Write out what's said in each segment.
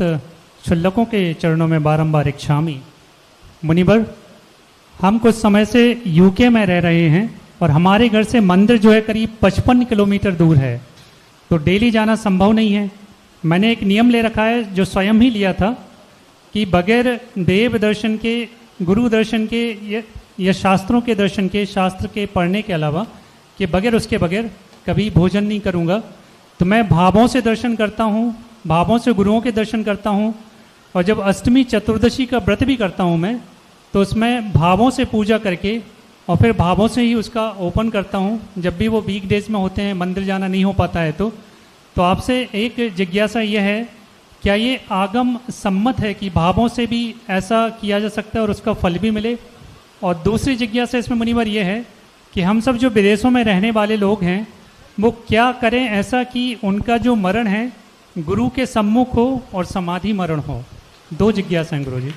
क्षुल्लकों के चरणों में बारंबार इच्छामी। मुनिवर, हम कुछ समय से यूके में रह रहे हैं और हमारे घर से मंदिर जो है करीब 55 किलोमीटर दूर है, तो डेली जाना संभव नहीं है। मैंने एक नियम ले रखा है जो स्वयं ही लिया था कि बगैर देव दर्शन के, गुरु दर्शन के या शास्त्रों के दर्शन के, शास्त्र के पढ़ने के अलावा कि बगैर उसके बगैर कभी भोजन नहीं करूँगा। तो मैं भावों से दर्शन करता हूँ, भावों से गुरुओं के दर्शन करता हूँ, और जब अष्टमी चतुर्दशी का व्रत भी करता हूँ मैं, तो उसमें भावों से पूजा करके और फिर भावों से ही उसका ओपन करता हूँ। जब भी वो वीक डेज में होते हैं, मंदिर जाना नहीं हो पाता है, तो आपसे एक जिज्ञासा यह है, क्या ये आगम सम्मत है कि भावों से भी ऐसा किया जा सकता है और उसका फल भी मिले? और दूसरी जिज्ञासा इसमें मुनिवर यह है कि हम सब जो विदेशों में रहने वाले लोग हैं, वो क्या करें ऐसा कि उनका जो मरण है गुरु के सम्मुख हो और समाधि मरण हो? दो जिज्ञासा हैं गुरु जी।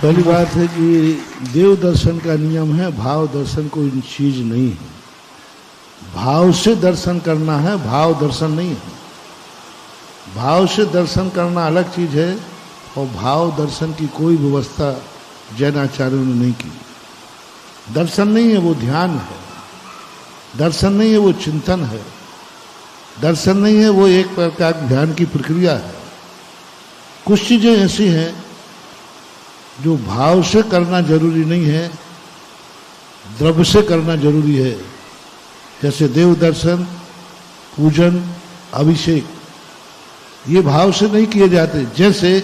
पहली बात है कि देव दर्शन का नियम है, भाव दर्शन कोई चीज नहीं है। भाव से दर्शन करना है, भाव दर्शन नहीं है। भाव से दर्शन करना अलग चीज है, और भाव दर्शन की कोई व्यवस्था जैन आचार्यों ने नहीं की। दर्शन नहीं है वो ध्यान है, दर्शन नहीं है वो चिंतन है, दर्शन नहीं है वो एक प्रकार ध्यान की प्रक्रिया है। कुछ चीजें ऐसी हैं जो भाव से करना जरूरी नहीं है, द्रव्य से करना जरूरी है। जैसे देव दर्शन, पूजन, अभिषेक, ये भाव से नहीं किए जाते। जैसे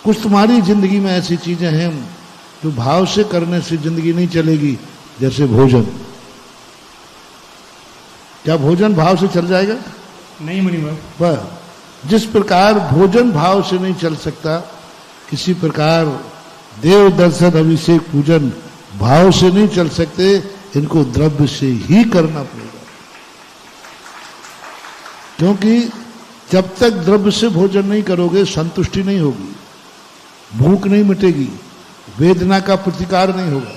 कुछ तुम्हारी जिंदगी में ऐसी चीजें हैं जो भाव से करने से जिंदगी नहीं चलेगी। जैसे भोजन, क्या भोजन भाव से चल जाएगा? नहीं मुनिवर। वह जिस प्रकार भोजन भाव से नहीं चल सकता, किसी प्रकार देव दर्शन, अभिषेक, पूजन भाव से नहीं चल सकते। इनको द्रव्य से ही करना पड़ेगा, क्योंकि जब तक द्रव्य से भोजन नहीं करोगे संतुष्टि नहीं होगी, भूख नहीं मिटेगी, वेदना का प्रतिकार नहीं होगा।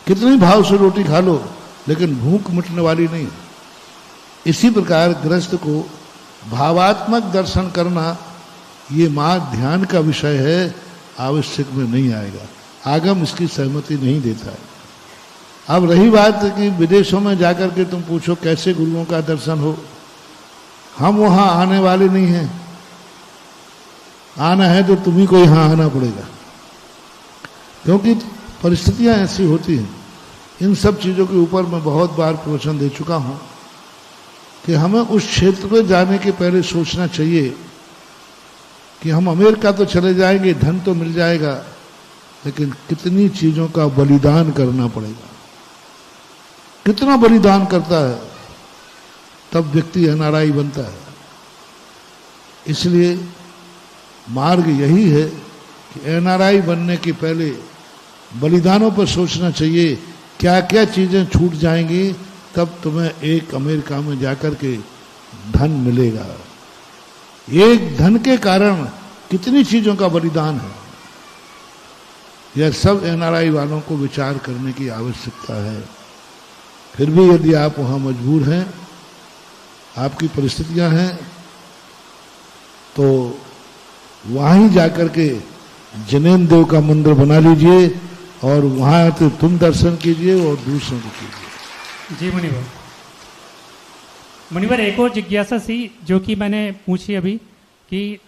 कितनी भाव से रोटी खा लो लेकिन भूख मिटने वाली नहीं। इसी प्रकार गृहस्थ को भावात्मक दर्शन करना ये मां ध्यान का विषय है, आवश्यक में नहीं आएगा। आगम इसकी सहमति नहीं देता है। अब रही बात कि विदेशों में जाकर के तुम पूछो कैसे गुरुओं का दर्शन हो, हम वहां आने वाले नहीं हैं। आना है तो तुम्ही को यहां आना पड़ेगा, क्योंकि परिस्थितियां ऐसी होती हैं। इन सब चीजों के ऊपर मैं बहुत बार प्रवचन दे चुका हूं कि हमें उस क्षेत्र में जाने के पहले सोचना चाहिए कि हम अमेरिका तो चले जाएंगे, धन तो मिल जाएगा, लेकिन कितनी चीजों का बलिदान करना पड़ेगा। कितना बलिदान करता है तब व्यक्ति एनआरआई बनता है। इसलिए मार्ग यही है कि एनआरआई बनने के पहले बलिदानों पर सोचना चाहिए, क्या क्या चीजें छूट जाएंगी तब तुम्हें एक अमेरिका में जाकर के धन मिलेगा। एक धन के कारण कितनी चीजों का बलिदान है, यह सब एनआरआई वालों को विचार करने की आवश्यकता है। फिर भी यदि आप वहां मजबूर हैं, आपकी परिस्थितियां हैं, तो वहां ही जाकर के जनेन देव का मंदिर बना लीजिए और वहां तो तुम दर्शन कीजिए और दूसरों को कीजिए। जी मुनिवर। मुनिवर, एक और जिज्ञासा सी जो कि मैंने पूछी अभी कि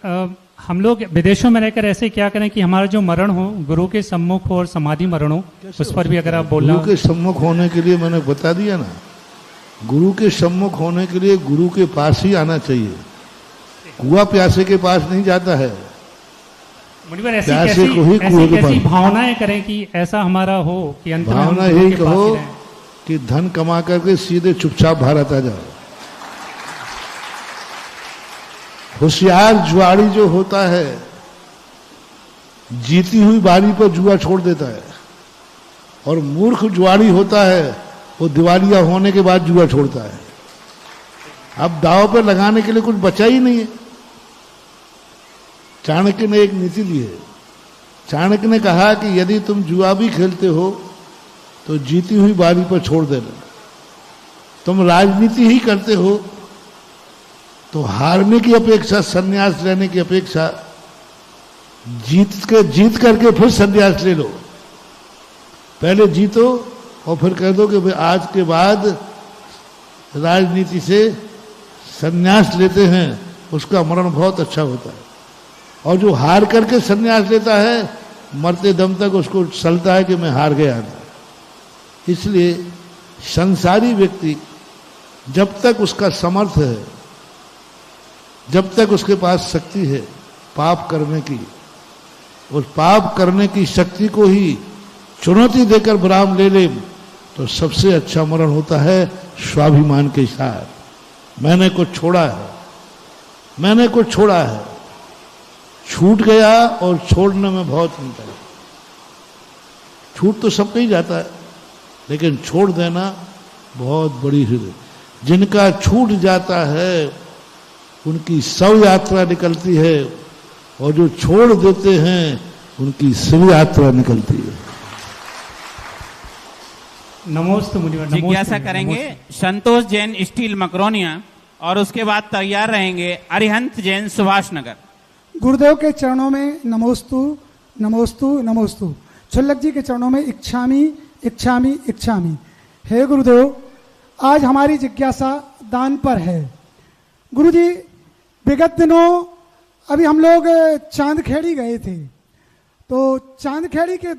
हम लोग विदेशों में रहकर ऐसे क्या करें कि हमारा जो मरण हो गुरु के सम्मुख हो और समाधि मरण हो, उस पर भी अगर आप बोलना। गुरु के सम्मुख होने के लिए मैंने बता दिया ना, गुरु के सम्मुख होने के लिए गुरु के पास ही आना चाहिए। कुआ प्यासे के पास नहीं जाता है। मुनिवर, ऐसी भावनाएं करें कि ऐसा हमारा हो कि अंत में भावना यही कहो कि धन कमा करके सीधे चुपचाप भारत आ जाओ। होशियार जुआड़ी जो होता है जीती हुई बारी पर जुआ छोड़ देता है, और मूर्ख जुआड़ी होता है वो दिवालिया होने के बाद जुआ छोड़ता है। अब दाव पर लगाने के लिए कुछ बचा ही नहीं है। चाणक्य ने एक नीति दी है। चाणक्य ने कहा कि यदि तुम जुआ भी खेलते हो तो जीती हुई बारी पर छोड़ देना। तुम राजनीति ही करते हो तो हारने की अपेक्षा, संन्यास लेने की अपेक्षा जीत करके फिर संन्यास ले लो। पहले जीतो और फिर कह दो कि भाई आज के बाद राजनीति से संन्यास लेते हैं, उसका मरण बहुत अच्छा होता है। और जो हार करके संन्यास लेता है, मरते दम तक उसको चलता है कि मैं हार गया था। इसलिए संसारी व्यक्ति जब तक उसका समर्थ है, जब तक उसके पास शक्ति है पाप करने की, उस पाप करने की शक्ति को ही चुनौती देकर विराम ले ले, तो सबसे अच्छा मरण होता है स्वाभिमान के साथ। मैंने कुछ छोड़ा है, मैंने कुछ छोड़ा है। छूट गया और छोड़ने में बहुत अंतर है। छूट तो सबको ही जाता है, लेकिन छोड़ देना बहुत बड़ी हृदय। जिनका छूट जाता है उनकी शव यात्रा निकलती है, और जो छोड़ देते हैं उनकी शिव यात्रा निकलती है। नमोस्तु मुनिवर। जिज्ञासा करेंगे संतोष जैन स्टील मकरोनिया, और उसके बाद तैयार रहेंगे अरिहंत जैन सुभाष नगर। गुरुदेव के चरणों में नमोस्तु नमोस्तु नमोस्तु। छुल्लक जी के चरणों में इच्छामी इच्छामी इच्छामी। हे गुरुदेव, आज हमारी जिज्ञासा दान पर है। गुरु जी, विगत दिनों अभी हम लोग चांदखेड़ी गए थे, तो चांदखेड़ी के